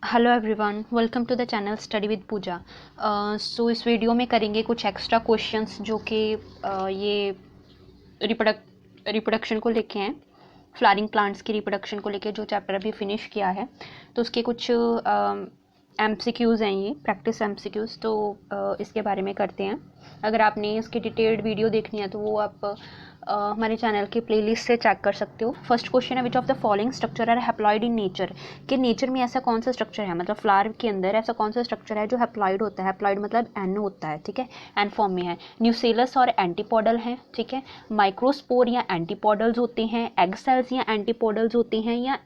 Hello everyone, welcome to the channel study with Pooja. So इस video में करेंगे कुछ एक्स्ट्रा क्वेश्चंस जो कि ये रिप्रोडक्शन को लेके हैं, फ्लावरिंग प्लांट्स की रिप्रोडक्शन को लेके जो चैप्टर अभी फिनिश किया है। तो उसके कुछ एमसीक्यूज़ हैं, ये प्रैक्टिस एमसीक्यूज़। तो इसके बारे में करते हैं। अगर आपने इसकी डिटेल्ड वीडियो देखनी है तो वो आप हमारे चैनल के प्लेलिस्ट से चेक कर सकते हो। फर्स्ट क्वेश्चन है, which of the following structure are haploid in nature. कि नेचर में ऐसा कौन सा स्ट्रक्चर है, मतलब फ्लावर के अंदर ऐसा कौन सा स्ट्रक्चर है जो हैप्लॉइड होता है। हैप्लॉइड मतलब एन होता है, ठीक है, एन फॉर्म में है। न्यूसेलस और एंटीपोडल हैं, ठीक है। माइक्रोस्पोर या एंटीपोडल्स होते हैं, एग सेल्स या एंटीपोडल्स होते हैं, या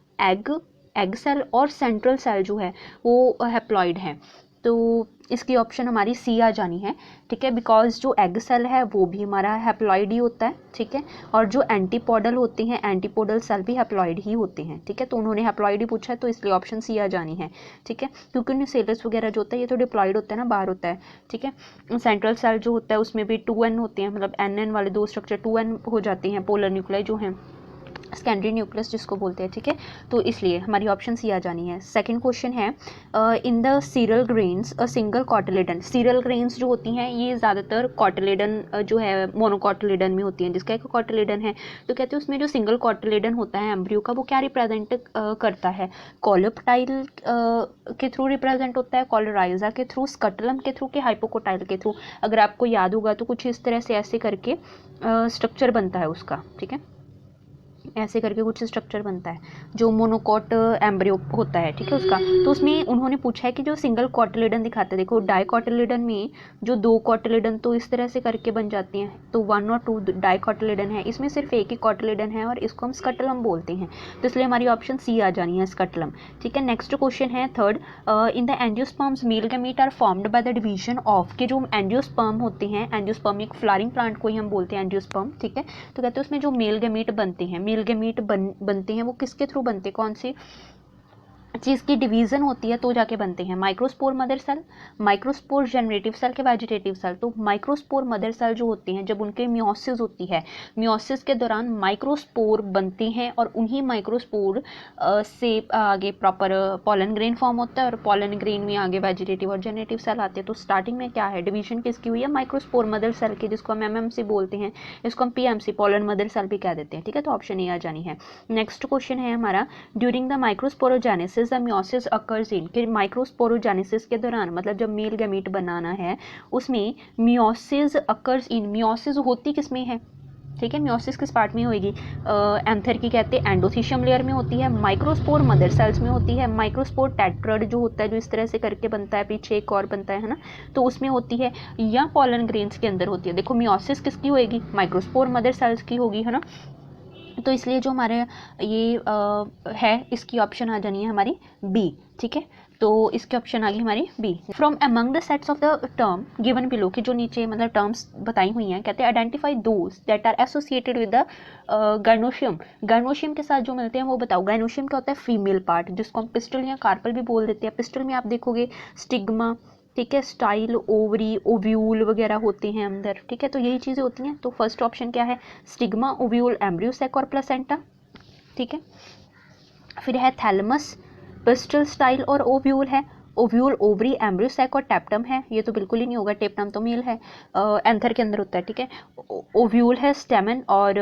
एग सेल और सेंट्रल सेल जो है वो हैप्लॉइड हैं। तो इसकी ऑप्शन हमारी सी आ जानी है, ठीक है, बिकॉज जो एग सेल है वो भी हमारा हैप्लॉइड ही होता है, ठीक है। और जो एंटीपोडल होते हैं, एंटीपोडल सेल भी हैप्लॉइड ही होते हैं, ठीक है। तो उन्होंने हैप्लॉइड ही पूछा है, तो इसलिए ऑप्शन सी आ जानी है, ठीक है। क्योंकि न्यूसेलस वगैरह जो होता है ये तो डिप्लॉइड होता है ना, बाहर होता है, ठीक है। सेंट्रल सेल जो होता है उसमें भी 2n होते हैं, मतलब एन वाले दो स्ट्रक्चर 2n हो जाते हैं, पोलर न्यूक्लियाई जो हैं, सेकेंडरी न्यूक्लियस जिसको बोलते हैं, ठीक है। तो इसलिए हमारी ऑप्शन सी आ जानी है। सेकंड क्वेश्चन है, in the serial grains a single cotyledon. Serial grains जो होती हैं ये ज़्यादातर कॉटिलेडन जो है मोनोकॉटिलेडन में होती हैं, जिसका एक कॉटिलेडन है। तो कहते हैं उसमें जो सिंगल कॉटिलेडन होता है एम्ब्रियो का, वो क्या रिप्रेजेंट करता है। कॉलपटाइल के थ्रू रिप्रेजेंट होता है, कॉलराइजा के थ्रू, स्कटलम के थ्रू, के हाइपोकोटाइल के थ्रू। अगर आपको याद होगा तो कुछ इस तरह से ऐसे करके स्ट्रक्चर बनता है उसका, ठीक है, ऐसे करके कुछ स्ट्रक्चर बनता है जो मोनोकॉट एम्ब्रियो होता है, ठीक है, उसका। तो उसमें उन्होंने पूछा है कि जो सिंगल कॉटिलेडन दिखाते हैं, देखो डाइकॉटिलेडन में जो दो कॉटिलेडन तो इस तरह से करके बन जाते हैं, तो 1 और 2 डाइकॉटिलेडन है, इसमें सिर्फ एक ही कॉटिलेडन है और इसको हम स्कटलम बोलते हैं। तो इसलिए हमारी ऑप्शन सी आ जानी है, स्कटलम, ठीक है। नेक्स्ट क्वेश्चन है third, in the angiosperms male gamete are formed by the division of. के जो एंजियोस्पर्म होते हैं, एंजियोस्पर्म एक फ्लावरिंग प्लांट को ही हम बोलते हैं एंजियोस्पर्म, ठीक है। तो कहते हैं उसमें जो मेल गैमीट बनते हैं, मेल गैमीट बनते हैं वो किसके थ्रू बनते हैं, कौन सी चीज़ की डिवीजन होती है तो जाके बनते हैं। Microspore mother cell, microspore generative cell के वेजिटेटिव सेल। तो माइक्रोस्पोर मदर सेल जो होती हैं, जब उनके मियोसिस होती है, मियोसिस के दौरान माइक्रोस्पोर बनते हैं और उन्हीं माइक्रोस्पोर से आगे प्रॉपर पॉलन ग्रेन फॉर्म होता है और पॉलन ग्रेन में आगे वेजिटेटिव और जनरेटिव सेल आते हैं। तो स्टार्टिंग में क्या है, डिवीजन किसकी हुई है, माइक्रोस्पोर मदर सेल की, जिसको हम एमएमसी बोलते हैं, इसको हम पीएमसी पॉलन मदर सेल भी कह देते हैं, ठीक है। तो ऑप्शन ए आ जानी है। नेक्स्ट क्वेश्चन है हमारा, during the microsporogenesis the meiosis occurs in. कि माइक्रोस्पोरोजेनेसिस के दौरान, मतलब जब मेल गैमीट बनाना है उसमें मियोसिस अकर्स इन। मियोसिस होती किसमें है, ठीक है, मियोसिस किस पार्ट में होगी, एंथर की कहते हैं एंडोथीशियम लेयर में होती है, माइक्रोस्पोर मदर सेल्स में होती है, माइक्रोस्पोर टेट्राड जो होता है जो इस तरह से करके बनता है, पीछे एक और बनता है ना, तो उसमें होती है, या पॉलन ग्रेन्स के अंदर होती है। देखो मियोसिस किसकी होगी, माइक्रोस्पोर मदर सेल्स की होगी, है ना। तो इसलिए जो हमारे ये है, इसकी ऑप्शन आ जानी है हमारी बी, ठीक है। तो इसकी ऑप्शन आ गई हमारी B. From among the sets of the term given below, की जो नीचे मतलब टर्म्स बताई हुई हैं, कहते हैं identify those that are associated with the gynoecium. Gynoecium के साथ जो मिलते हैं वो बताओ। गायनोशियम क्या होता है, फीमेल पार्ट, जिसको हम पिस्टल या कार्पल भी बोल देते हैं। पिस्टल में आप देखोगे स्टिग्मा, ठीक है, स्टाइल, ओवरी, ओव्यूल वगैरह होते हैं अंदर, ठीक है। तो यही चीज़ें होती हैं। तो फर्स्ट ऑप्शन क्या है, स्टिग्मा, ओव्यूल, एम्ब्रियो सैक और प्लेसेंटा, ठीक है। फिर है थैलमस, पिस्टल, स्टाइल और ओव्यूल है। ओव्यूल, ओवरी, एम्ब्रियो सैक और टेप्टम है, ये तो बिल्कुल ही नहीं होगा, टेप्टम तो मेल है, एंथर के अंदर होता है, ठीक है। ओव्यूल है स्टेमन और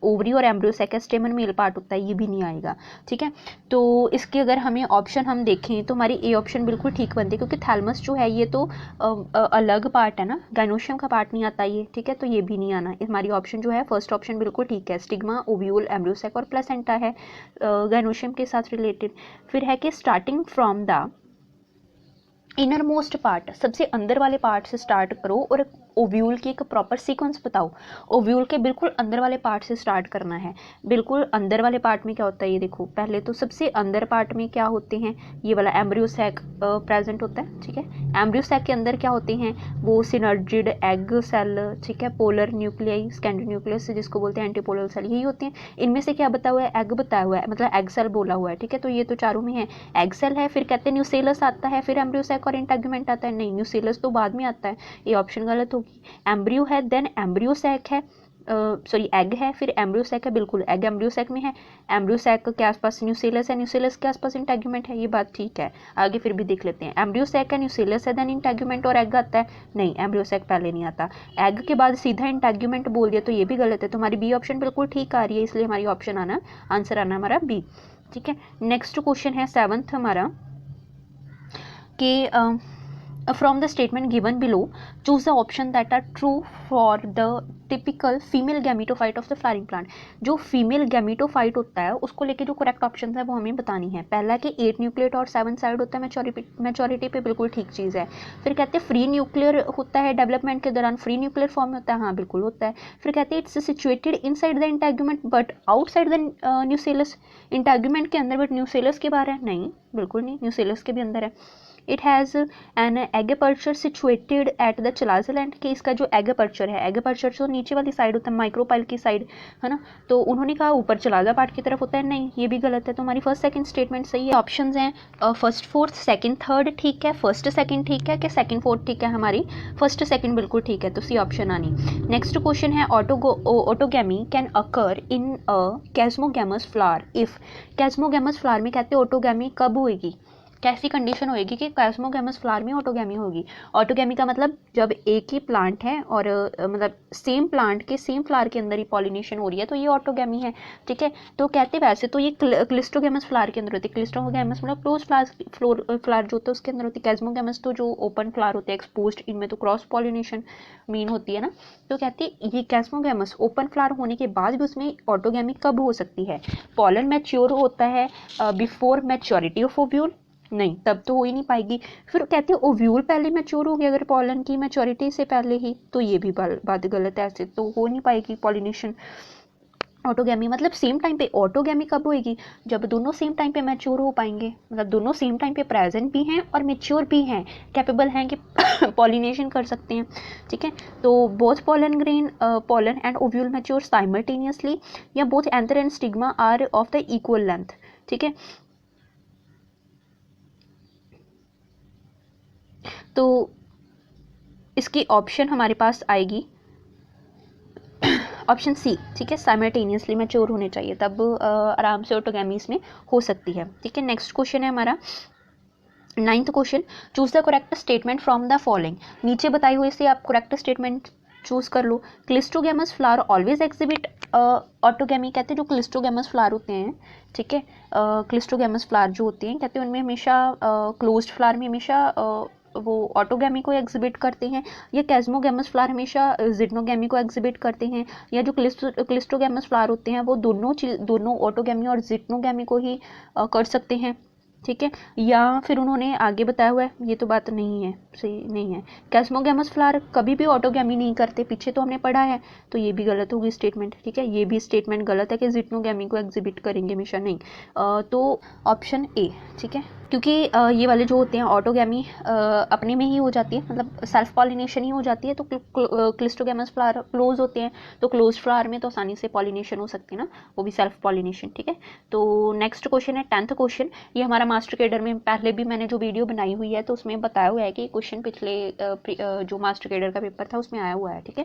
ओवरी और एम्ब्रियो सैक है, स्टेमन मेल पार्ट होता है, ये भी नहीं आएगा, ठीक है। तो इसके अगर हमें ऑप्शन हम देखें तो हमारी ए ऑप्शन बिल्कुल ठीक बनती है, क्योंकि थैलमस जो है ये तो अलग पार्ट है ना, गायनोशियम का पार्ट नहीं आता ये, ठीक है। तो ये भी नहीं आना, हमारी ऑप्शन जो है फर्स्ट ऑप्शन बिल्कुल ठीक है। स्टिग्मा, ओव्यूल, एम्ब्रियो सैक और प्लेसेंटा है गायनोशियम के साथ रिलेटेड। फिर है कि starting from the inner most part, सबसे अंदर वाले पार्ट से स्टार्ट करो और ओव्यूल की एक प्रॉपर सीक्वेंस बताओ। ओव्यूल के बिल्कुल अंदर वाले पार्ट से स्टार्ट करना है। बिल्कुल अंदर वाले पार्ट में क्या होता है, ये देखो, पहले तो सबसे अंदर पार्ट में क्या होते हैं, ये वाला एम्ब्रियो सैक प्रेजेंट होता है, ठीक है। एम्ब्रियो सैक के अंदर क्या होते हैं, वो सिनर्जिड एग सेल, ठीक है, पोलर न्यूक्लियाई, सेकेंडरी न्यूक्लियस जिसको बोलते हैं, एंटीपोलर सेल, यही होते हैं। इनमें से क्या बताया हुआ है, एग बताया हुआ है, मतलब एग सेल बोला हुआ है, ठीक है। तो ये तो चारों में है, एग सेल है, फिर कहते हैं न्यूसेलस आता है, फिर एम्ब्रियो सैक और इंटेगुमेंट आता है। नहीं, न्यूसेलस तो बाद में आता है, ये ऑप्शन गलत होगी। एम्ब्रियो है, देन एम्ब्रियो सैक है, सॉरी एग है, फिर एम्ब्रियोसैक है, बिल्कुल एग एम्ब्रियोसैक में है, एम्ब्रियोसैक के आसपास न्यूसेलस है, न्यूसेलस के आसपास इंटेगुमेंट है, ये बात ठीक है। आगे फिर भी देख लेते हैं, एम्ब्रियोसैक है, न्यूसेलस है, देन इंटेगुमेंट और एग आता है, नहीं एम्ब्रियोसैक पहले नहीं आता, एग के बाद सीधा इंटेगुमेंट बोल दिया तो ये भी गलत है, तो हमारी बी ऑप्शन बिल्कुल ठीक आ रही है, इसलिए हमारी ऑप्शन आना आंसर आना हमारा बी। ठीक है, नेक्स्ट क्वेश्चन है 7th हमारा कि from the statement given below choose the option that are true for the typical female gametophyte of the flowering plant। जो फीमेल गैमेटोफाइट होता है उसको लेके जो करेक्ट ऑप्शन है वो हमें बतानी है। पहला कि 8 न्यूक्लियर और 7 साइड होता है मैच्योरिटी पे, बिल्कुल ठीक चीज़ है। फिर कहते हैं फ्री न्यूक्लियर होता है डेवलपमेंट के दौरान, फ्री न्यूक्लियर फॉर्म में होता है, हाँ बिल्कुल होता है। फिर कहते हैं it's situated inside the integument but outside the nucellus, integument के अंदर बट न्यूसेलस के बाहर है, नहीं बिल्कुल नहीं, न्यूसेलस के भी अंदर है। It has an egg aperture situated at the chalazal end, कि इसका जो एगेपर्चर है, एगेपर्चर तो नीचे वाली साइड होता है माइक्रोपाइल की साइड है ना, तो उन्होंने कहा ऊपर चलाजा पार्ट की तरफ होता है, नहीं ये भी गलत है। तो हमारी फर्स्ट सेकंड स्टेटमेंट सही है। ऑप्शंस हैं फर्स्ट फोर्थ सेकंड थर्ड ठीक है, फर्स्ट सेकंड ठीक है कि सेकंड फोर्थ ठीक है, हमारी फर्स्ट सेकंड बिल्कुल ठीक है, तो सी ऑप्शन आनी। नेक्स्ट क्वेश्चन है autogamy can occur in a chasmogamous flower if, chasmogamous flower में कहते हैं ऑटोगैमी कब होएगी, कैसी कंडीशन होएगी कि कैस्मोगैमस फ्लावर में ऑटोगैमी होगी। ऑटोगैमी का मतलब जब एक ही प्लांट है और मतलब सेम प्लांट के सेम फ्लावर के अंदर ही पॉलिनेशन हो रही है, तो ये ऑटोगैमी है। ठीक है, तो कहते वैसे तो ये क्लिस्टोगैमस फ्लावर के अंदर होती है, क्लिस्टोगैमस मतलब क्लोज फ्लावर जो होता है उसके अंदर होती है, कैस्मोगैमस तो जो ओपन फ्लावर होते हैं एक्सपोज्ड, इनमें तो क्रॉस पॉलिनेशन मीन होती है ना। तो कहते हैं ये कैस्मोगैमस ओपन फ्लावर होने के बाद भी उसमें ऑटोगैमी कब हो सकती है, पॉलन मैच्योर होता है बिफोर मैच्योरिटी ऑफ ओव्यूल, नहीं तब तो हो ही नहीं पाएगी। फिर कहते हैं ओव्यूल पहले मैच्योर हो गया अगर पॉलन की मैच्योरिटी से पहले ही, तो ये भी बात गलत है, ऐसे तो हो नहीं पाएगी पॉलिनेशन। ऑटोगैमी मतलब सेम टाइम पे, ऑटोगैमी कब होएगी जब दोनों सेम टाइम पे मैच्योर हो पाएंगे, मतलब दोनों सेम टाइम पे प्रेजेंट भी हैं और मैच्योर भी हैं, कैपेबल हैं कि पॉलिनेशन कर सकते हैं। ठीक है, तो both pollen grain pollen and ovule mature simultaneously, या both anther and stigma are of the equal length. ठीक है, तो इसकी ऑप्शन हमारे पास आएगी ऑप्शन सी। ठीक है, साइमल्टेनियसली मैच्योर होने चाहिए, तब आराम से ऑटोगैमी इसमें हो सकती है। ठीक है, नेक्स्ट क्वेश्चन है हमारा 9th question, choose the correct statement from the following. नीचे बताई हुई से आप करेक्ट स्टेटमेंट चूज कर लो। Cleistogamous flower always exhibit autogamy, कहते हैं जो क्लिस्टोगैमस फ्लावर होते हैं, ठीक है, क्लिस्टोगैमस फ्लावर जो होते हैं कहते हैं उनमें हमेशा क्लोज्ड फ्लावर में हमेशा वो ऑटोगैमी को एग्जिबिट करते हैं, या कैस्मोगैमस फ्लावर हमेशा जिटनोगैमी को एग्जिबिट करते हैं, या जो क्लिस्टोगैमस फ्लावर होते हैं वो दोनों ऑटोगैमी और जिटनोगैमी को ही कर सकते हैं। ठीक है, या फिर उन्होंने आगे बताया हुआ है, ये तो बात नहीं है, सही नहीं है, कैस्मोगैमस फ्लावर कभी भी ऑटोगैमी नहीं करते, पीछे तो हमने पढ़ा है, तो ये भी गलत होगी स्टेटमेंट। ठीक है, ये भी स्टेटमेंट गलत है कि जिटनोगैमी को एग्जिबिट करेंगे हमेशा, नहीं। तो ऑप्शन ए। ठीक है, क्योंकि ये वाले जो होते हैं ऑटोगैमी अपने में ही हो जाती है, मतलब सेल्फ पॉलिनेशन ही हो जाती है, तो क्लिस्टोगैमस फ्लावर क्लोज होते हैं, तो क्लोज फ्लावर में तो आसानी से पॉलिनेशन हो सकती है ना, वो भी सेल्फ पॉलिनेशन। ठीक है, तो नेक्स्ट क्वेश्चन है 10th क्वेश्चन, ये हमारा मास्टर कैडर में पहले भी मैंने जो वीडियो बनाई हुई है तो उसमें बताया हुआ है कि क्वेश्चन पिछले जो मास्टर कैडर का पेपर था उसमें आया हुआ है। ठीक है,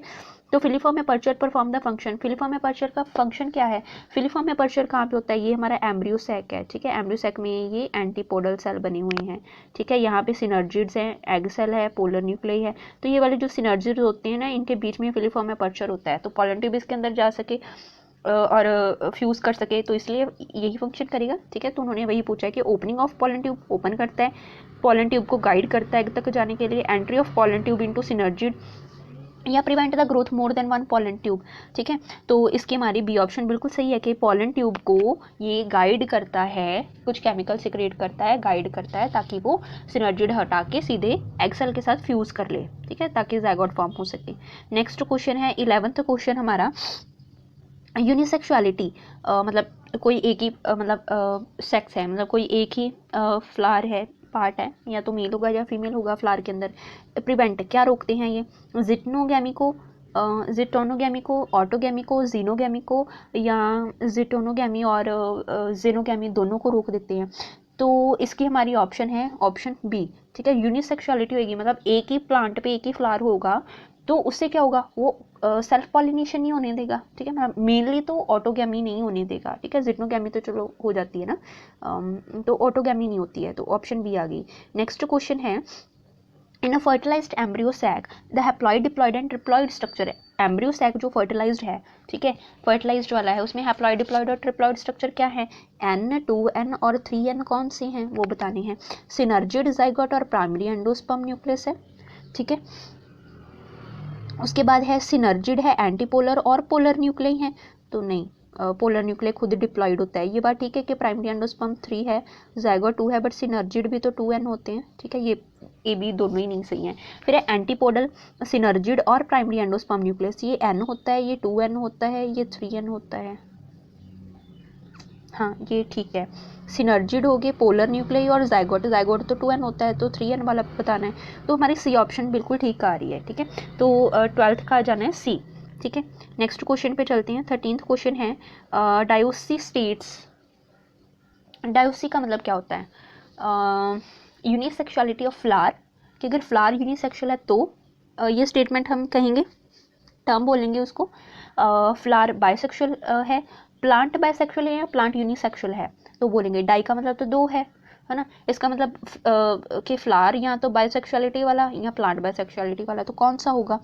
तो filiform aperture perform the function, filiform aperture का फंक्शन क्या है, फिलिफॉर्म एपर्चर कहाँ पे होता है, ये हमारा एम्ब्रियोसैक है। ठीक है, एम्ब्रियोसैक में ये एंटीपोडल सेल बने हुए हैं। ठीक है, यहाँ पे सिनर्जिड्स हैं, एग सेल है, पोलर न्यूक्लियस है, तो ये वाले जो सिनर्जिड्स होते हैं ना इनके बीच में फिलिफॉर्म एपर्चर होता है, तो पॉलन ट्यूब इसके अंदर जा सके और फ्यूज़ कर सके, तो इसलिए यही फंक्शन करेगा। ठीक है, तो उन्होंने वही पूछा है कि opening of pollen tube open करता है, पॉलन ट्यूब को गाइड करता है एग तक जाने के लिए, entry of pollen tube into synergid, या prevent the growth more than one pollen tube. ठीक है, तो इसकी हमारी बी ऑप्शन बिल्कुल सही है कि पॉलन ट्यूब को ये गाइड करता है, कुछ केमिकल सिक्रेट करता है, गाइड करता है ताकि वो सिनर्जिड हटा के सीधे एग सेल के साथ फ्यूज़ कर ले। ठीक है, ताकि ज़ायगोट फॉर्म हो सके। नेक्स्ट क्वेश्चन है 11th क्वेश्चन हमारा, यूनिसेक्सुअलिटी मतलब कोई एक ही मतलब सेक्स है, मतलब कोई एक ही फ्लावर है, पार्ट है, या तो मेल होगा या फीमेल होगा फ्लावर के अंदर, प्रिवेंट क्या रोकते हैं ये, जिटनोगैमी को, जिटोनोगैमी को, ऑटोगैमी को, जीनोगैमी को, या जिटोनोगैमी और जेनोगैमी दोनों को रोक देते हैं। तो इसकी हमारी ऑप्शन है ऑप्शन बी। ठीक है, यूनिसेक्सुअलिटी होगी मतलब एक ही प्लांट पे एक ही फ्लावर होगा तो उससे क्या होगा, वो सेल्फ पॉलिनेशन नहीं होने देगा, ठीक है, मतलब मेनली तो ऑटोगैमी नहीं होने देगा, ठीक है, जिटनोगैमी तो चलो हो जाती है ना, तो ऑटोगैमी नहीं होती है, तो ऑप्शन बी आ गई। नेक्स्ट क्वेश्चन है, in a fertilized embryo sac the haploid diploid and triploid structure है। एम्ब्रियो सैक जो फर्टिलाइज्ड है, ठीक है, फर्टिलाइज्ड वाला है, उसमें हैप्लॉइड डिप्लॉइड और ट्रिप्लॉइड स्ट्रक्चर क्या है, N, 2N और 3N कौन से हैं वो बताने हैं। सिनर्जिड, ज़ाइगोट और प्राइमरी एंडोस्पर्म न्यूक्लियस है, ठीक है। उसके बाद है सिनर्जिड है, एंटीपोलर और पोलर न्यूक्लियस है, तो नहीं, पोलर न्यूक्लियस खुद डिप्लॉइड होता है, ये बात ठीक है कि प्राइमरी एंडोस्पर्म 3 है, ज़ाइगोट 2 है, बट सिनर्जिड भी तो 2N होते हैं, ठीक है, ये ए बी दोनों ही नहीं सही हैं। फिर है एंटीपोडल, सिनर्जिड और प्राइमरी एंडोस्पर्म न्यूक्लियस, ये N होता है, ये 2N होता है, ये 3N होता है, हाँ ये ठीक है। सिनर्जिड हो गए पोलर न्यूक्लियस और ज़ाइगोट, ज़ाइगोट तो 2N होता है, तो 3N वाला बताना है, तो हमारी सी ऑप्शन बिल्कुल ठीक आ रही है, ठीक है, तो 12th का जाना है सी, ठीक है। नेक्स्ट क्वेश्चन पे चलते हैं। 13th क्वेश्चन है, डायोसी स्टेट्स, डायोसी का मतलब क्या होता है, यूनिसेक्सुअलिटी ऑफ फ्लावर, कि अगर फ्लावर यूनिसेक्सुअल है तो ये स्टेटमेंट हम कहेंगे, टर्म बोलेंगे उसको, फ्लावर बाइसेक्सुअल है, प्लांट बाइसेक्सुअल है या प्लांट यूनिसेक्सुअल है, तो बोलेंगे डाई का मतलब तो दो है ना, इसका मतलब कि फ्लावर या तो बाइसेक्सुअलिटी वाला या प्लांट बाइसेक्सुअलिटी वाला, तो कौन सा होगा,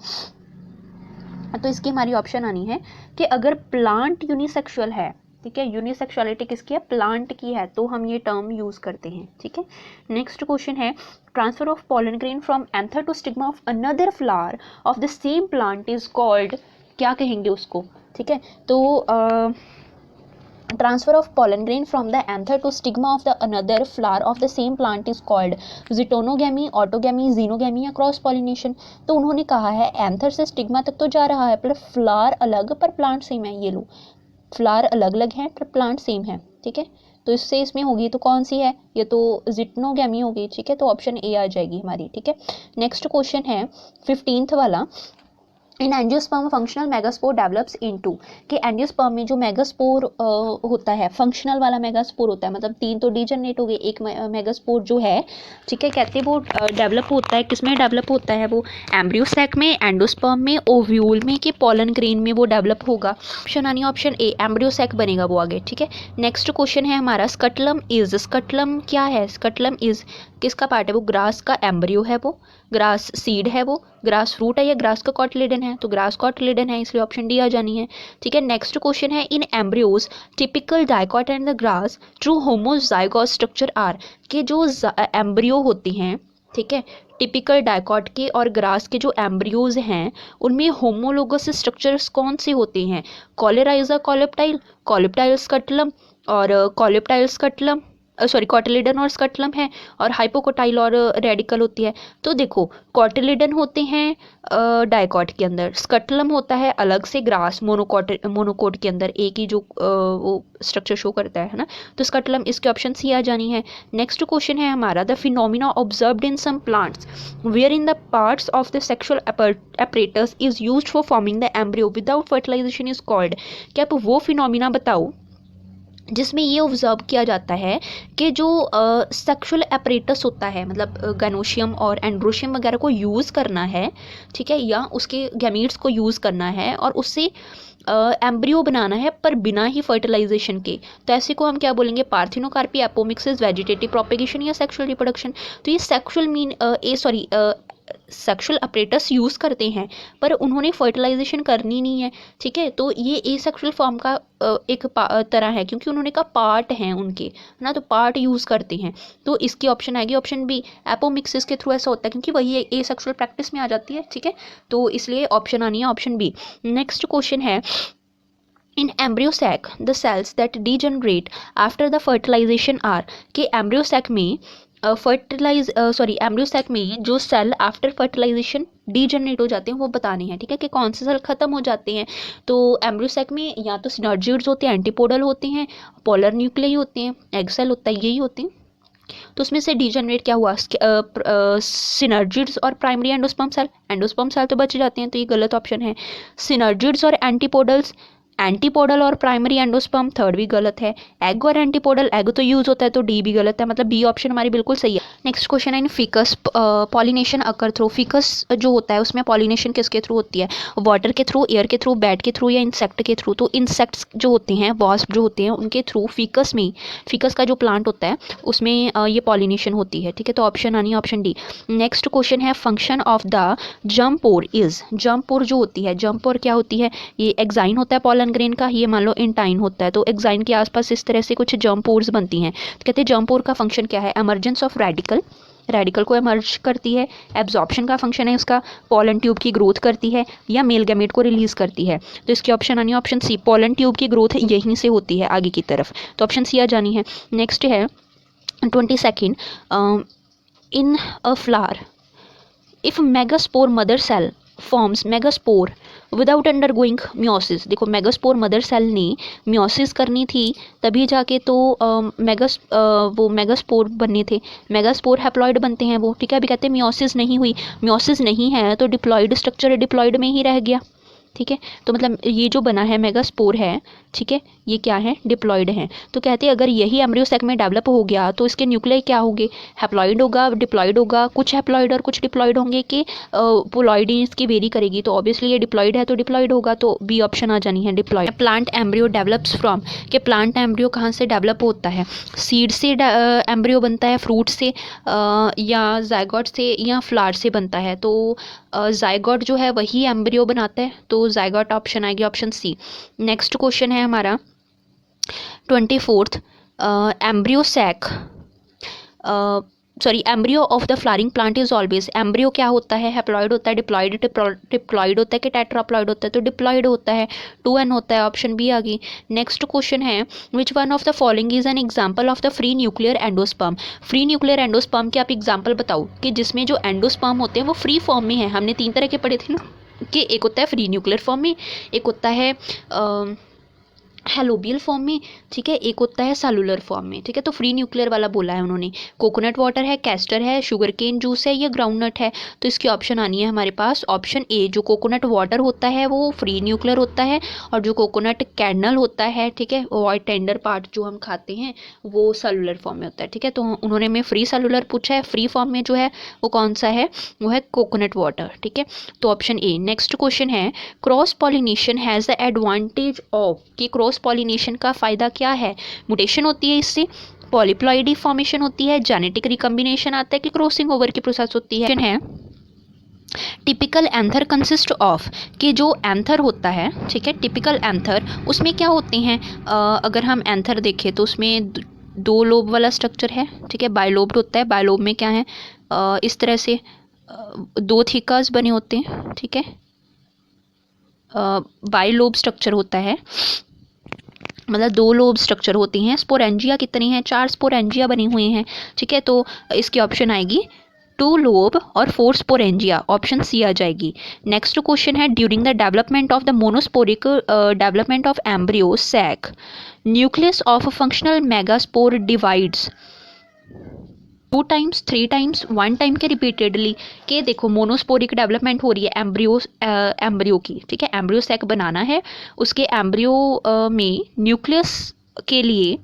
तो इसकी हमारी ऑप्शन आनी है कि अगर प्लांट यूनिसेक्सुअल है, ठीक है, यूनिसेक्सुअलिटी किसकी है, प्लांट की है, तो हम ये टर्म यूज करते हैं, ठीक है। नेक्स्ट क्वेश्चन है, transfer of pollen grain from anther to stigma of another flower of the same plant is called, क्या कहेंगे उसको, ठीक है, तो transfer of pollen grain from the anther to stigma of the another flower of the same plant is called geitonogamy, autogamy, xenogamy या cross pollination. तो उन्होंने कहा है एंथर से स्टिग्मा तक तो जा रहा है, पर फ्लावर अलग पर प्लांट सेम है, ये लो फ्लावर अलग अलग है पर प्लांट सेम है, ठीक है, तो इससे इसमें होगी तो कौन सी है, ये तो ज़िटनोगैमी होगी, ठीक है, तो ऑप्शन ए आ जाएगी हमारी, ठीक है। नेक्स्ट क्वेश्चन है 15th वाला, इन angiosperm functional megaspore develops into, कि एंजियोस्पर्म में जो मेगास्पोर होता है, फंक्शनल वाला मेगास्पोर होता है, मतलब 3 तो डीजनरेट हो गए, एक मेगास्पोर जो है, ठीक है, कहते हैं वो डेवलप होता है, किस में डेवलप होता है, वो एम्ब्रियो सैक में, एंडोस्पर्म में, ओव्यूल में, कि पोलन ग्रेन में वो डेवलप होगा, ऑप्शन आनी ऑप्शन ए, एम्ब्रियो सैक बनेगा वो आगे, ठीक है। नेक्स्ट क्वेश्चन है हमारा, स्कटलम इज, स्कटलम क्या है, स्कटलम इज किसका पार्ट है, वो ग्रास का एम्ब्रियो है, वो ग्रास सीड है, वो ग्रास फ्रूट है या ग्रास का कॉटिलिडन है, तो ग्रास कॉटिलिडन है, इसलिए ऑप्शन डी आ जानी है, ठीक है। नेक्स्ट क्वेश्चन है, in embryos typical dicot and the grass true homozygote structure are, के जो एम्ब्रियो होती हैं, ठीक है, टिपिकल डाइकॉट के और ग्रास के जो एम्ब्रियोज हैं उनमें होमोलोगस स्ट्रक्चर्स कौन से होते हैं, कॉलेराइजा कॉलेप्टाइल, कॉलेप्टाइल स्कटलम और कॉलेप्टाइल स्कटलम, सॉरी कॉटिलिडन और स्कटलम है, और हाइपोकोटाइल और रेडिकल होती है। तो देखो कॉटिलिडन होते हैं डाइकॉट के अंदर, स्कटलम होता है अलग से ग्रास मोनोकोट के अंदर, एक ही जो वो स्ट्रक्चर शो करता है ना, तो स्कटलम इसके ऑप्शन सी आ जानी है। नेक्स्ट क्वेश्चन है हमारा, the phenomena observed in some plants where in the parts of the sexual apparatus is used for forming the embryo without fertilisation is called, क्या आप वो फिनोमिना बताओ जिसमें ये ऑब्जर्व किया जाता है कि जो सेक्सुअल अपरेटस होता है, मतलब गैनोशियम और एंड्रोशियम वगैरह को यूज़ करना है, ठीक है, या उसके गैमीट्स को यूज़ करना है और उससे एम्ब्रियो बनाना है पर बिना ही फर्टिलाइजेशन के, तो ऐसे को हम क्या बोलेंगे, पार्थिनोकार्पी, एपोमिक्सिस, वेजिटेटिव प्रोपेगेशन या सेक्सुअल रिप्रोडक्शन। तो ये सेक्सुअल सेक्सुअल अपरेटस यूज़ करते हैं पर उन्होंने फर्टिलाइजेशन करनी नहीं है, ठीक है, तो ये एसेक्सुअल फॉर्म का एक तरह है, क्योंकि उन्होंने कहा पार्ट हैं उनके, है ना, तो पार्ट यूज़ करते हैं, तो इसकी ऑप्शन आएगी ऑप्शन बी, एपोमिक्सिस के थ्रू ऐसा होता है क्योंकि वही एसेक्सुअल प्रैक्टिस में आ जाती है, ठीक है, तो इसलिए ऑप्शन आनी है ऑप्शन बी। नेक्स्ट क्वेश्चन है, in embryo sac the cells that degenerate after the fertilisation are, के एम्ब्रियो सैक में एम्ब्रियो सैक में जो सेल आफ्टर फर्टिलाइजेशन डीजनरेट हो जाते हैं वो बताने हैं, ठीक है, कि कौन से सेल खत्म हो जाते हैं, तो एम्ब्रियो सैक में या तो सिनर्जिड्स होते हैं, एंटीपोडल होते हैं, पोलर न्यूक्लियस होते हैं, एग सेल होता है, यही होते हैं, तो उसमें से डीजनरेट क्या हुआ, सिनर्जिड्स और प्राइमरी एंडोस्पर्म सेल तो बच जाते हैं, तो ये गलत ऑप्शन है। सिनर्जिड्स और एंटीपोडल्स एंटीपोडल और प्राइमरी एंडोस्पर्म, थर्ड भी गलत है। एग और एंटीपोडल, एग तो यूज होता है तो डी भी गलत है, मतलब बी ऑप्शन हमारी बिल्कुल सही है। नेक्स्ट क्वेश्चन है in ficus pollination occur through, ficus जो होता है उसमें पॉलिनेशन किसके थ्रू होती है, वाटर के थ्रू, एयर के थ्रू, बैट के थ्रू या इंसेक्ट के थ्रू। तो इंसेक्ट्स जो होते हैं, वॉस्प जो होते हैं, उनके थ्रू फिकस में, फिकस का जो प्लांट होता है उसमें ये पॉलिनेशन होती है, ठीक है। तो ऑप्शन आनी है ऑप्शन डी। नेक्स्ट क्वेश्चन है फंक्शन ऑफ द जम्पोर इज, जम्पोर जो होती है, जम्पोर क्या होती है, ये एक्साइन होता है पॉलन ग्रेन का, ये मान लो इंटाइन होता है, तो एक्साइन के आसपास इस तरह से कुछ जम्पोर्स बनती हैं। तो कहते हैं जम्पोर का फंक्शन क्या है, एमर्जेंस ऑफ रेडिकल, रेडिकल को एमर्ज करती है, एब्जॉर्प्शन का फंक्शन है उसका, पॉलन ट्यूब की ग्रोथ करती है, या मेल गैमेट को रिलीज करती है। तो इसकी ऑप्शन आनी है ऑप्शन सी, पॉलन ट्यूब की ग्रोथ यहीं से होती है आगे की तरफ, तो ऑप्शन सी आ जानी है। नेक्स्ट है 22nd, in a flower if megaspore mother cell forms megaspore without undergoing meiosis. देखो मेगास्पोर मदर सेल ने म्योसिस करनी थी तभी जाके तो वो मेगास्पोर बनने थे, मेगास्पोर हैप्लॉइड बनते हैं वो, ठीक है। अभी कहते हैं म्योसिस नहीं हुई, म्योसिस नहीं है तो डिप्लॉइड स्ट्रक्चर डिप्लॉइड में ही रह गया, ठीक है। तो मतलब ये जो बना है मेगास्पोर है, ठीक है, ये क्या है, डिप्लॉइड है। तो कहते हैं अगर यही एम्ब्रियो सैक में डेवलप हो गया तो इसके न्यूक्लियाई क्या होंगे, हैप्लॉइड होगा, डिप्लॉइड होगा, कुछ हैप्लॉइड और कुछ डिप्लॉइड होंगे कि पोलॉइड इसकी वेरी करेगी, तो ऑब्वियसली ये डिप्लॉइड है तो डिप्लॉइड होगा, तो बी ऑप्शन आ जानी है diploid. Plant embryo develops from, कि प्लांट एम्ब्रियो कहाँ से डेवलप होता है, सीड से एम्ब्रियो बनता है, फ्रूट से या जायगोट से या फ्लावर से बनता है। तो जायगोट जो है वही एम्ब्रियो बनाता है, तो जायगोट ऑप्शन आएगी ऑप्शन सी। नेक्स्ट क्वेश्चन है हमारा 24th, embryo sac, sorry embryo of the flowering plant is always, embryo क्या होता है, हैप्लॉइड होता है, डिप्लॉइड डिप्लॉइड होता है कि टेट्राप्लॉइड होता है, तो डिप्लॉइड होता है, 2n होता है, ऑप्शन बी आ गई। नेक्स्ट क्वेश्चन है which one of the following is an example of the free nuclear endosperm, free nuclear endosperm के आप एग्जांपल बताओ कि जिसमें जो एंडोस्पर्म होते हैं वो फ्री फॉर्म में है। हमने 3 तरह के पढ़े थे ना, कि एक होता है फ्री न्यूक्लियर फॉर्म में, एक होता है हेलोबियल फॉर्म में, ठीक है, एक होता है सेलुलर फॉर्म में, ठीक है। तो फ्री न्यूक्लियर वाला बोला है उन्होंने। कोकोनट वाटर है, कैस्टर है, शुगर केन जूस है, या ग्राउंडनट है, तो इसकी ऑप्शन आनी है हमारे पास ऑप्शन ए। जो कोकोनट वाटर होता है वो फ्री न्यूक्लियर होता है, और जो कोकोनट कैर्नल होता है, ठीक है, वाइट टेंडर पार्ट जो हम खाते हैं वो सेलुलर फॉर्म में होता है, ठीक है। तो उन्होंने में फ्री सेलुलर पूछा है, फ्री फॉर्म में जो है वो कौन सा है, वो है कोकोनट वाटर, ठीक है, तो ऑप्शन ए। नेक्स्ट क्वेश्चन है cross pollination has the advantage of, कि क्रॉस पॉलिनेशन का फायदा क्या है, म्यूटेशन होती है इससे, पॉलीप्लॉइडी फॉर्मेशन होती है, जेनेटिक रिकम्बिनेशन आता है, कि क्रॉसिंग ओवर की प्रोसेस होती है। टिपिकल एंथर कंसिस्ट ऑफ, कि जो एंथर होता है, ठीक है, टिपिकल एंथर उसमें क्या होते हैं, अगर हम एंथर देखें तो उसमें 2 लोब वाला स्ट्रक्चर है, ठीक है, बायलोब्ड होता है, बायलोब में क्या है, इस तरह से 2 थिकास बने होते हैं, ठीक है, बायलोब स्ट्रक्चर होता है, मतलब 2 लोब स्ट्रक्चर होती हैं। स्पोरेंजिया कितनी हैं, 4 स्पोरेंजिया बनी हुई हैं, ठीक है। तो इसकी ऑप्शन आएगी 2 लोब और 4 स्पोरेंजिया, ऑप्शन सी आ जाएगी। नेक्स्ट क्वेश्चन है during the development of the monosporic development of embryo sac nucleus of functional megaspore divides 2 times 3 times 1 time के रिपीटेडली, के देखो मोनोस्पोरिक डेवलपमेंट हो रही है एम्ब्रियो की, ठीक है, एम्ब्रियो सैक बनाना है, उसके एम्ब्रियो में न्यूक्लियस के लिए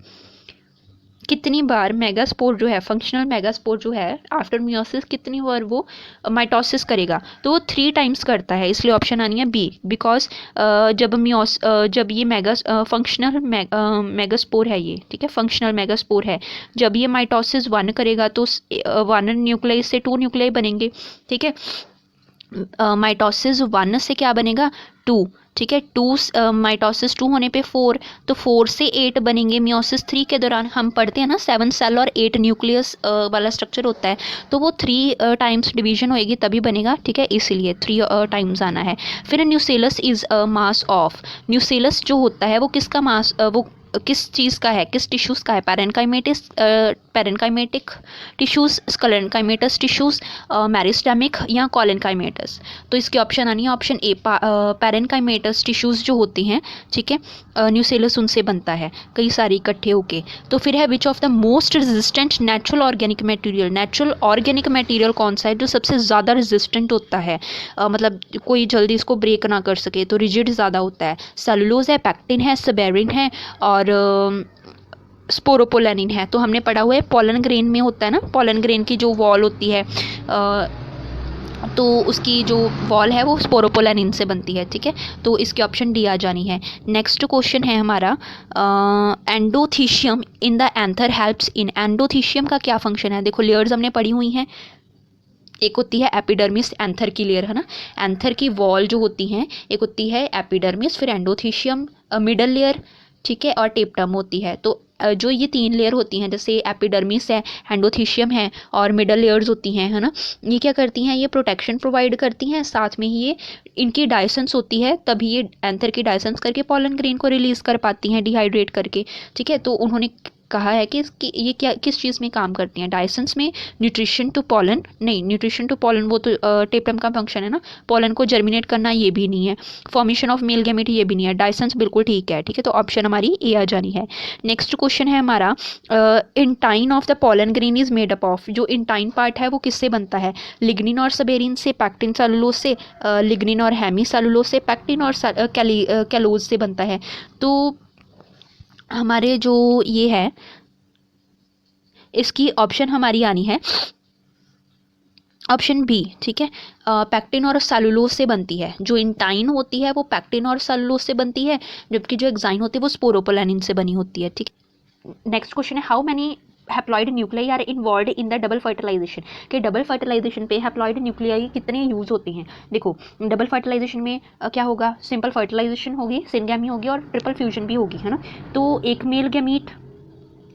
कितनी बार मेगास्पोर जो है, फंक्शनल मेगास्पोर जो है आफ्टर मियोसिस कितनी बार वो माइटोसिस करेगा, तो वो 3 टाइम्स करता है, इसलिए ऑप्शन आनी है बी। बिकॉज जब ये फंक्शनल मेगास्पोर है ये, ठीक है, फंक्शनल मेगास्पोर है, जब ये माइटोसिस 1 करेगा तो 1 न्यूक्लियाई से 2 न्यूक्लियाई बनेंगे, ठीक है, माइटोसिस 1 से क्या बनेगा 2, ठीक है, 2 माइटोसिस 2 होने पे 4, तो 4 से 8 बनेंगे। मियोसिस 3 के दौरान हम पढ़ते हैं ना 7 सेल और 8 न्यूक्लियस वाला स्ट्रक्चर होता है, तो वो 3 टाइम्स डिवीजन होएगी तभी बनेगा, ठीक है, इसीलिए 3 टाइम्स आना है। फिर nucellus is a mass of, nucellus जो होता है वो किसका मास, वो किस चीज़ का है, किस टिश्यूज़ का है, पैरेनकाइमेटिक टिश्यूज़, स्क्लेरेनकाइमेटस टिश्यूज़, मेरिस्टेमिक या कॉलेनकाइमेटस। तो इसके ऑप्शन आनी है ऑप्शन ए, पैरेनकाइमेटस टिश्यूज़ जो होती हैं, ठीक है, न्यूसेलस उनसे बनता है कई सारे इकट्ठे होके। तो फिर है which of the most resistant natural organic material, natural organic material कौन सा है जो सबसे ज़्यादा रेजिस्टेंट होता है, मतलब कोई जल्दी इसको ब्रेक ना कर सके, तो रिजिड ज़्यादा होता है। सेलुलोज है, पैक्टिन है, सबेरिन है और स्पोरोपोलेनिन है। तो हमने पढ़ा हुआ है पोलन ग्रेन में होता है ना, पोलन ग्रेन की जो वॉल होती है तो उसकी जो वॉल है वो स्पोरोपोलेनिन से बनती है, ठीक है। तो इसके ऑप्शन डी आ जानी है। नेक्स्ट क्वेश्चन है हमारा endothecium in the anther helps in, endothecium का क्या फंक्शन है। देखो लेयर्स हमने पढ़ी हुई हैं, एक होती है एपिडर्मिस, एंथर की लेयर है ना, एंथर की वॉल जो होती हैं, एक होती है एपिडर्मिस, फिर एंडोथीशियम मिडल लेयर, ठीक है, और टेप्टम होती है। तो जो ये 3 लेयर होती हैं, जैसे एपिडर्मिस है, एंडोथीशियम है और मिडल लेयर्स होती हैं, है ना, ये क्या करती हैं, ये प्रोटेक्शन प्रोवाइड करती हैं, साथ में ही ये इनकी डायसेंस होती है, तभी ये एंथर की डायसेंस करके पॉलन ग्रेन को रिलीज़ कर पाती हैं डिहाइड्रेट करके, ठीक है। तो उन्होंने कहा है कि ये क्या किस चीज़ में काम करती हैं, डायसेंस में, न्यूट्रिशन टू पॉलन नहीं, न्यूट्रिशन टू पॉलन वो तो टेप्टम का फंक्शन है ना, पॉलन को जर्मिनेट करना ये भी नहीं है, फॉर्मेशन ऑफ मेल गैमेट ये भी नहीं है, डायसेंस बिल्कुल ठीक है, ठीक है। तो ऑप्शन हमारी ए आ जानी है। नेक्स्ट क्वेश्चन है हमारा intine of the pollen grain is made up of, जो इंटाइन पार्ट है वो किससे बनता है, लिग्निन और सबेरिन से, पैक्टिन सेलुलोज से, लिग्निन और हेमी सेलुलोज से, पैक्टिन और कैलोज से बनता है। तो हमारे जो ये है इसकी ऑप्शन हमारी आनी है ऑप्शन बी, ठीक है, पैक्टिन और सेलुलोज से बनती है। जो इंटाइन होती है वो पैक्टिन और सेलुलोज से बनती है, जबकि जो एक्साइन होती है वो स्पोरोपोलेनिन से बनी होती है, ठीक। नेक्स्ट क्वेश्चन है how many haploid nuclei are involved in the double fertilisation, कि डबल फर्टिलाइजेशन पे हैप्लॉइड न्यूक्लियाई कितने यूज़ होते हैं। देखो डबल फर्टिलाइजेशन में क्या होगा, सिंपल फर्टिलाइजेशन होगी, सिनगैमी होगी और ट्रिपल फ्यूजन भी होगी, है ना। तो एक मेल गैमीट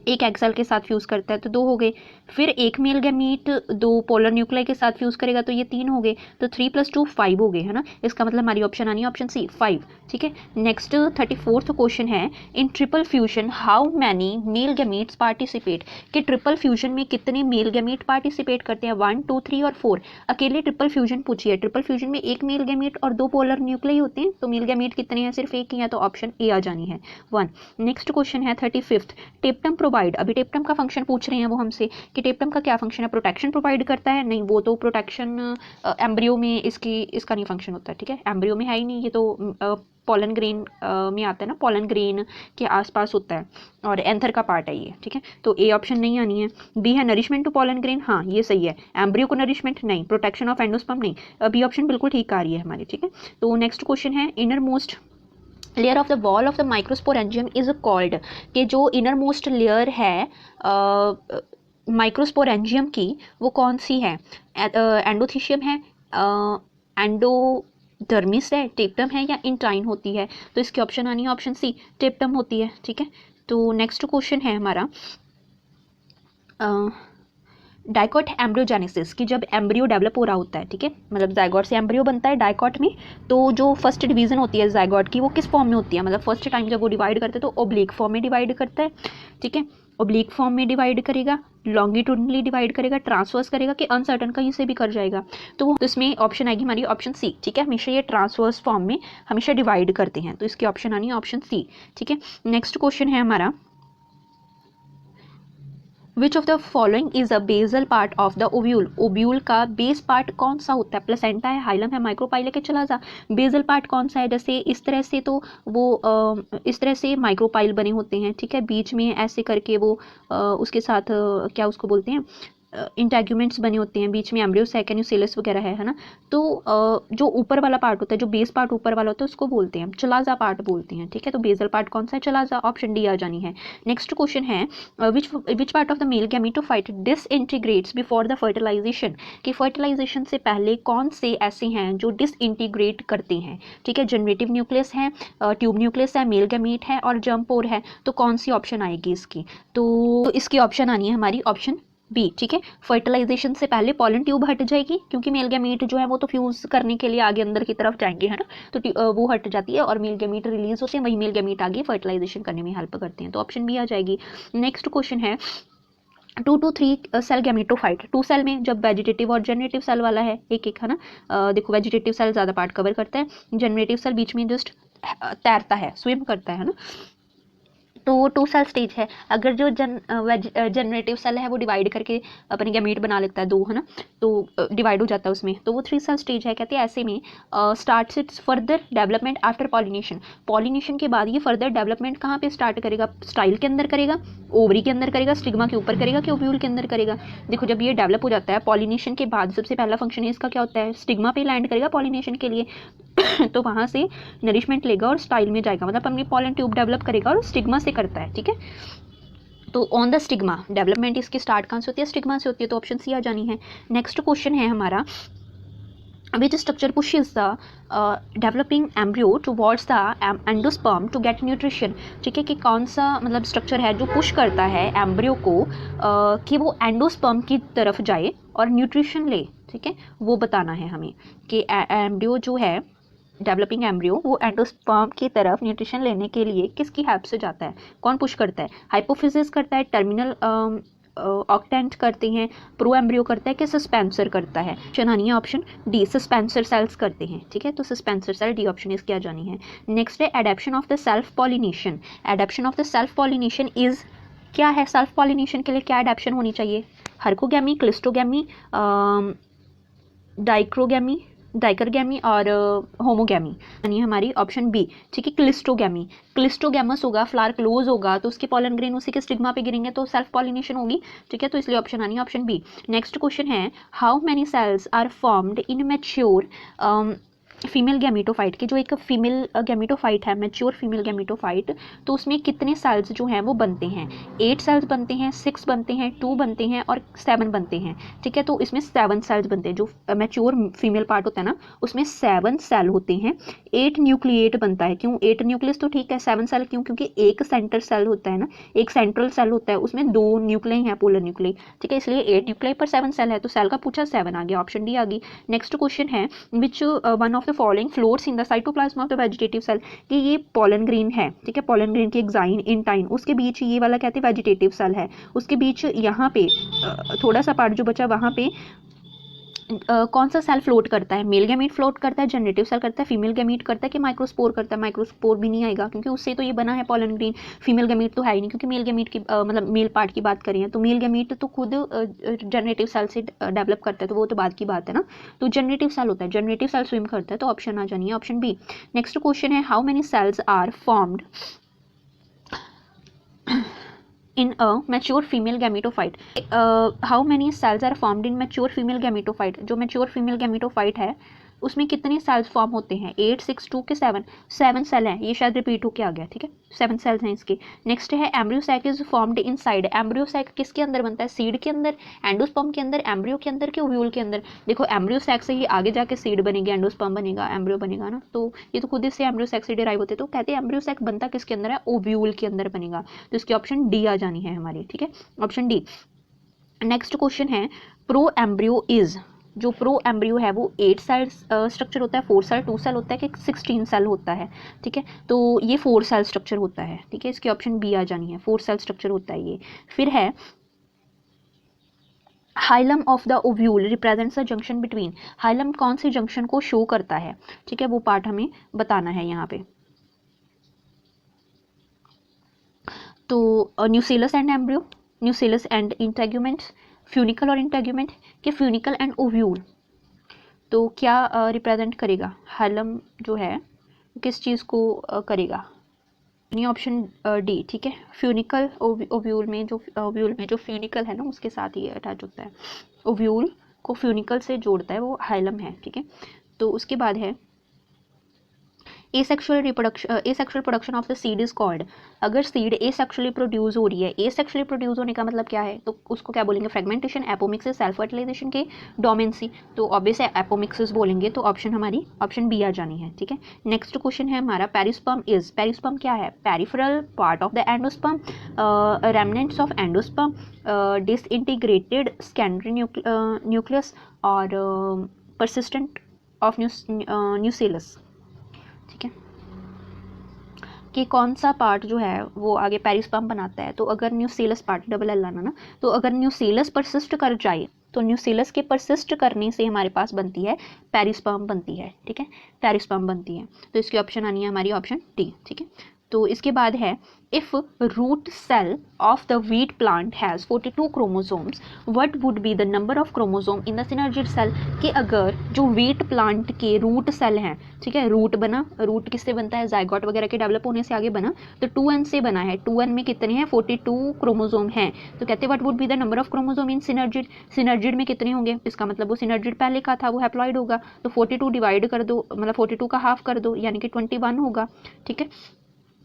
एक एग सेल के साथ फ्यूज़ करता है तो 2 हो गए, फिर एक मेल गैमीट 2 पोलर न्यूक्लियाई के साथ फ्यूज़ करेगा तो ये 3 हो गए, तो 3 + 2 5 हो गए, है ना। इसका मतलब हमारी ऑप्शन आनी है ऑप्शन सी 5, ठीक है। नेक्स्ट 34th क्वेश्चन है in triple fusion how many male gametes participate, कि ट्रिपल फ्यूजन में कितने मेल गैमीट पार्टिसिपेट करते हैं, 1 2 3 और 4। अकेले ट्रिपल फ्यूजन पूछिए, ट्रिपल फ्यूजन में एक मेल गैमीट और 2 पोलर न्यूक्लियाई होते हैं, तो मेल गैमीट कितने हैं, सिर्फ एक ही है, तो ऑप्शन ए आ जानी है 1। नेक्स्ट क्वेश्चन है 35th टेप्टम प्रोवाइड, अभी टेप्टम का फंक्शन पूछ रहे हैं वो हमसे कि टेप्टम का क्या फंक्शन है, प्रोटेक्शन प्रोवाइड करता है, नहीं वो तो प्रोटेक्शन एम्ब्रियो में इसका नहीं फंक्शन होता है, ठीक है, एम्ब्रियो में है ही नहीं, ये तो पॉलन ग्रेन में आता है ना, पॉलन ग्रेन के आसपास होता है और एंथर का पार्ट है ये, ठीक है। तो ए ऑप्शन नहीं आनी है। बी है नरिशमेंट टू पॉलन ग्रेन, हाँ ये सही है, एम्ब्रियो को नरिशमेंट नहीं, प्रोटेक्शन ऑफ एंडोस्पर्म नहीं, बी ऑप्शन बिल्कुल ठीक आ रही है हमारी, ठीक है। तो नेक्स्ट क्वेश्चन है inner most layer of the wall of the microsporangium is called, कि जो इनर मोस्ट लेयर है माइक्रोस्पोरेंजियम की वो कौन सी है, एंडोथीशियम है, एंडोडर्मिस है, टेप्टम है या इंटाइन होती है। तो इसकी ऑप्शन आनी है ऑप्शन सी टेप्टम होती है, ठीक है। तो नेक्स्ट क्वेश्चन है हमारा डाइकॉट एम्ब्रियोजेनेसिस, की जब एम्ब्रियो डेवलप हो रहा होता है, ठीक है, मतलब जाइगोट से एम्ब्रियो बनता है डाइकॉट में, तो जो फर्स्ट डिवीजन होती है जाइगोट की वो किस फॉर्म में होती है, मतलब फर्स्ट टाइम जब वो डिवाइड करते हैं तो ओब्लिक फॉर्म में डिवाइड करता है, ठीक है, ओब्लिक फॉर्म में डिवाइड करेगा, लॉन्गिट्यूडनली डिवाइड करेगा, ट्रांसवर्स करेगा कि अनसर्टन कहीं से भी कर जाएगा। तो इसमें ऑप्शन आएगी हमारी ऑप्शन सी, ठीक है, हमेशा ये ट्रांसवर्स फॉर्म में हमेशा डिवाइड करते हैं, तो इसकी ऑप्शन आनी है ऑप्शन सी, ठीक है। नेक्स्ट क्वेश्चन है हमारा which of the following is a basal part of the ovule, ovule का बेस पार्ट कौन सा होता है, प्लेसेंटा है, हाइलम है, माइक्रोपाइल है, के चला जा, बेसल पार्ट कौन सा है, जैसे इस तरह से तो वो इस तरह से माइक्रोपाइल बने होते हैं, ठीक है, बीच में ऐसे करके वो उसके साथ क्या उसको बोलते हैं इंटैग्यूमेंट्स बने होते हैं, बीच में एम्ब्रियो सैक न्यूसेलस वगैरह है ना। तो जो ऊपर वाला पार्ट होता है, जो बेस पार्ट ऊपर वाला होता है उसको बोलते हैं चलाजा पार्ट बोलते हैं, ठीक है। तो बेसल पार्ट कौन सा है, चलाजा, ऑप्शन डी आ जानी है। नेक्स्ट क्वेश्चन है which part of the male gametophyte disintegrates before the fertilisation, कि फर्टिलाइजेशन से पहले कौन से ऐसे हैं जो डिसइंटीग्रेट करते हैं, ठीक है, जनरेटिव न्यूक्लियस है, ट्यूब न्यूक्लियस है, मेल गैमेट है और जर्म पोर है, तो कौन सी ऑप्शन आएगी इसकी, तो इसकी ऑप्शन आनी है हमारी ऑप्शन बी, ठीक है। फर्टिलाइजेशन से पहले पॉलन ट्यूब हट जाएगी, क्योंकि मेल गैमीट जो है वो तो फ्यूज करने के लिए आगे अंदर की तरफ जाएंगे, है ना, तो वो हट जाती है और मेल गैमीट रिलीज होते हैं, वही मेल गैमीट आगे फर्टिलाइजेशन करने में हेल्प करते हैं, तो ऑप्शन बी आ जाएगी। नेक्स्ट क्वेश्चन है 2 to 3 सेल गैमेटोफाइट। 2 सेल में जब वेजिटेटिव और जनरेटिव सेल वाला है, एक एक, है ना, देखो वेजिटेटिव सेल ज़्यादा पार्ट कवर करता है, जनरेटिव सेल बीच में जस्ट तैरता है, स्विम करता है ना, तो वो 2 सेल स्टेज है। अगर जो जनरेटिव सेल है वो डिवाइड करके अपने गैमीट बना लेता है 2, है ना, तो डिवाइड हो जाता है उसमें, तो वो 3 सेल स्टेज है। कहते हैं ऐसे में starts it's further development after pollination. Pollination के बाद ये फर्दर डेवलपमेंट कहाँ पे स्टार्ट करेगा? स्टाइल के अंदर करेगा, ओवरी के अंदर करेगा, स्टिग्मा के ऊपर करेगा, कि ओव्यूल के अंदर करेगा? देखो जब ये डेवलप हो जाता है पॉलिनेशन के बाद, सबसे पहला फंक्शन इसका क्या होता है? स्टिग्मा पे लैंड करेगा पॉलिनेशन के लिए तो वहाँ से नरिशमेंट लेगा और स्टाइल में जाएगा, मतलब अपनी पॉलन ट्यूब डेवलप करेगा और स्टिग्मा से करता है, ठीक है। तो ऑन द स्टिग्मा डेवलपमेंट इसकी स्टार्ट कहाँ से होती है? स्टिग्मा से होती है, तो ऑप्शन सी आ जानी है। नेक्स्ट क्वेश्चन है हमारा which structure pushes the developing embryo towards the endosperm to get nutrition। ठीक है, कि कौन सा मतलब स्ट्रक्चर है जो पुश करता है एम्ब्रियो को कि वो एंडोस्पर्म की तरफ जाए और न्यूट्रिशन ले, ठीक है, वो बताना है हमें कि एम्ब्रियो जो है, डेवलपिंग एम्ब्रियो, वो एंडोस्पर्म की तरफ न्यूट्रिशन लेने के लिए किसकी हेल्प से जाता है? कौन पुश करता है? हाइपोफिसिस करता है, टर्मिनल ऑक्टेंट करते हैं, प्रो एम्ब्रियो करता है, कि सस्पेंसर करता है? ऑप्शन आनी है ऑप्शन डी, सस्पेंसर सेल्स करते हैं, ठीक है, तो सस्पेंसर सेल, डी ऑप्शन इसकी आ जानी है। नेक्स्ट है adaptation of the self pollination. Adaptation of the self pollination is, क्या है? सेल्फ पॉलिनेशन के लिए क्या एडेप्शन होनी चाहिए? हर्कोगैमी, क्लिस्टोगैमी, डाइक्रोगैमी, डाइकरगैमी और होमोगैमी, यानी हमारी ऑप्शन बी, ठीक है, क्लिस्टोगैमी। क्लिस्टोगैमस होगा, फ्लावर क्लोज होगा, तो उसके पॉलन ग्रेन उसी के स्टिग्मा पे गिरेंगे, तो सेल्फ पॉलिनेशन होगी, ठीक है, तो इसलिए ऑप्शन आनी है ऑप्शन बी। नेक्स्ट क्वेश्चन है how many cells are formed in mature female gametophyte, की जो एक फीमेल गैमेटोफाइट है, मैच्योर फीमेल गैमेटोफाइट, तो उसमें कितने सेल्स जो हैं वो बनते हैं? 8 सेल्स बनते हैं, 6 बनते हैं, 2 बनते हैं और 7 बनते हैं, ठीक है, तो इसमें 7 सेल्स बनते हैं। जो मैच्योर फीमेल पार्ट होता है ना, उसमें 7 सेल होते हैं, 8 न्यूक्लिएट बनता है। क्यों 8 न्यूक्लियस? तो ठीक है, 7 सेल क्यों? क्योंकि एक सेंटर सेल होता है ना, एक सेंट्रल सेल होता है, उसमें 2 न्यूक्लियाई हैं, पोलर न्यूक्लियाई, ठीक है, इसलिए 8 न्यूक्लियाई पर 7 सेल है, तो सेल का पूछा 7 आ गया, ऑप्शन डी आ गई। नेक्स्ट क्वेश्चन है which one of the following floors in the cytoplasm of the vegetative cell, कि ये पॉलन ग्रेन है, ठीक है, पॉलन ग्रेन की एक्साइन इंटाइन, उसके बीच ये वाला कहते हैं वेजिटेटिव सेल है, उसके बीच यहाँ पे थोड़ा सा पार्ट जो बचा वहाँ पे कौन सा सेल फ्लोट करता है? मेल गैमीट फ्लोट करता है, जनरेटिव सेल करता है, फीमेल गैमीट करता है, कि माइक्रोस्पोर करता है? माइक्रोस्पोर भी नहीं आएगा, क्योंकि उससे तो ये बना है पॉलन ग्रेन, फीमेल गैमीट तो है ही नहीं, क्योंकि मेल गैमीट की मतलब मेल पार्ट की बात करें तो मेल गैमीट तो खुद जनरेटिव सेल से डेवलप करता है, तो वो तो बाद की बात है ना, तो जनरेटिव सेल होता है, जनरेटिव सेल स्विम करता है, तो ऑप्शन आ जानी है ऑप्शन बी। नेक्स्ट क्वेश्चन है how many cells are formed in a mature female gametophyte। how many cells are formed in mature female gametophyte? जो mature female gametophyte है उसमें कितने सेल्स फॉर्म होते हैं? 8, 6, 2 के 7 सेल हैं, ये शायद रिपीट होके आ गया, ठीक है, 7 सेल्स हैं इसके। नेक्स्ट है embryo sac is formed inside. Embryo sac किसके अंदर बनता है? सीड के अंदर, एंडोस्पर्म के अंदर, एम्ब्रियो के अंदर, के ओव्यूल के अंदर? देखो एम्ब्रियो सैक से ही आगे जाके सीड बनेगी, एंडोस्पर्म बनेगा, एम्ब्रियो बनेगा ना, तो ये तो खुद से एम्ब्रियो सैक से डिराइव होते हैं, तो कहते हैं एम्ब्रियो सैक बनता किसके अंदर है? ओव्यूल के अंदर बनेगा, तो इसकी ऑप्शन डी आ जानी है हमारी, ठीक है, ऑप्शन डी। नेक्स्ट क्वेश्चन है प्रो एम्ब्रियो इज, जो प्रो एम्ब्रियो है वो 8 सेल स्ट्रक्चर होता है, 4 सेल, 2 सेल होता है, कि 16 सेल होता है, ठीक है, तो ये 4 सेल स्ट्रक्चर होता है, ठीक है, इसकी ऑप्शन बी आ जानी है, 4 सेल स्ट्रक्चर होता है ये। फिर है hilum of the ovule represents the junction between. Hilum कौन सी जंक्शन को शो करता है, ठीक है, वो पार्ट हमें बताना है यहाँ पे। तो nucellus and embryo, nucellus and integuments, funicle और इंटेग्यूमेंट, के फ्यूनिकल एंड ओव्यूल, तो क्या रिप्रेजेंट करेगा? हाइलम जो है किस चीज़ को करेगा? यानी ऑप्शन डी, ठीक है, फ्यूनिकल ओव्यूल में जो फ्यूनिकल है ना उसके साथ ही अटैच होता है, ओव्यूल को फ्यूनिकल से जोड़ता है, वो हाइलम है, ठीक है। तो उसके बाद है asexual production of the seed is called, अगर सीड एसेक्सुअली प्रोड्यूस हो रही है, एसेक्सुअली प्रोड्यूस होने का मतलब क्या है, तो उसको क्या बोलेंगे, फ्रेगमेंटेशन, एपोमिक्सिस, सेल्फ फर्टिलाइजेशन के डोमेंसी, तो ऑब्वियस है एपोमिक्सिस बोलेंगे, तो ऑप्शन हमारी ऑप्शन बी आ जानी है, ठीक है। नेक्स्ट क्वेश्चन है हमारा, पेरिस्पर्म क्या है, peripheral part of the endosperm, remnants of endosperm, disintegrated secondary nucleus और परसिस्टेंट ऑफ न्यूसेलस, ठीक है। कि कौन सा पार्ट जो है वो आगे पेरिस्पर्म बनाता है, तो अगर न्यूसेलस पार्ट, डबल एल लाना ना, तो अगर न्यूसेलस परसिस्ट कर जाए तो न्यूसेलस के परसिस्ट करने से हमारे पास बनती है पेरिस्पर्म बनती है, ठीक है, पेरिस्पर्म बनती है, तो इसकी ऑप्शन आनी है हमारी ऑप्शन डी, ठीक है। तो इसके बाद है, if root cell of the wheat plant has 42 chromosomes, what would be the number of chromosome in the synergid cell, कि अगर जो वीट प्लांट के रूट सेल हैं, ठीक है, रूट बना, रूट किससे बनता है, जाइगोट वगैरह के डेवलप होने से आगे बना, तो 2n से बना है, 2n में कितने हैं, 42 क्रोमोसोम हैं, तो कहते हैं what would be the number of chromosome in synergid, synergid में कितने होंगे, इसका मतलब वो सिनर्जिड पहले का था वो हैप्लॉइड होगा, तो 42 डिवाइड कर दो, मतलब 42 का हाफ कर दो, यानी कि 21 होगा, ठीक है,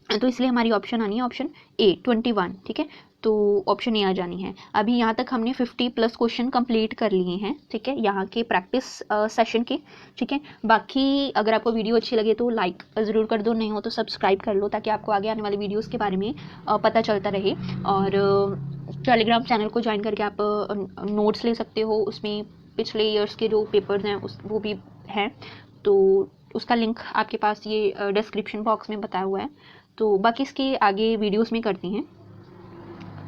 तो इसलिए हमारी ऑप्शन आनी है ऑप्शन ए 21, ठीक है, तो ऑप्शन ए आ जानी है। अभी यहाँ तक हमने 50+ क्वेश्चन कंप्लीट कर लिए हैं, ठीक है, यहाँ के प्रैक्टिस सेशन के, ठीक है। बाकी अगर आपको वीडियो अच्छी लगे तो लाइक ज़रूर कर दो, नहीं हो तो सब्सक्राइब कर लो, ताकि आपको आगे आने वाली वीडियोज़ के बारे में पता चलता रहे, और टेलीग्राम चैनल को ज्वाइन करके आप नोट्स ले सकते हो, उसमें पिछले ईयर्स के जो पेपर्स हैं वो भी हैं, तो उसका लिंक आपके पास ये डिस्क्रिप्शन बॉक्स में बताया हुआ है। तो बाकी इसके आगे वीडियोस में करती हैं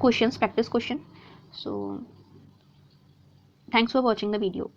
questions, practice question. So thanks for watching the video.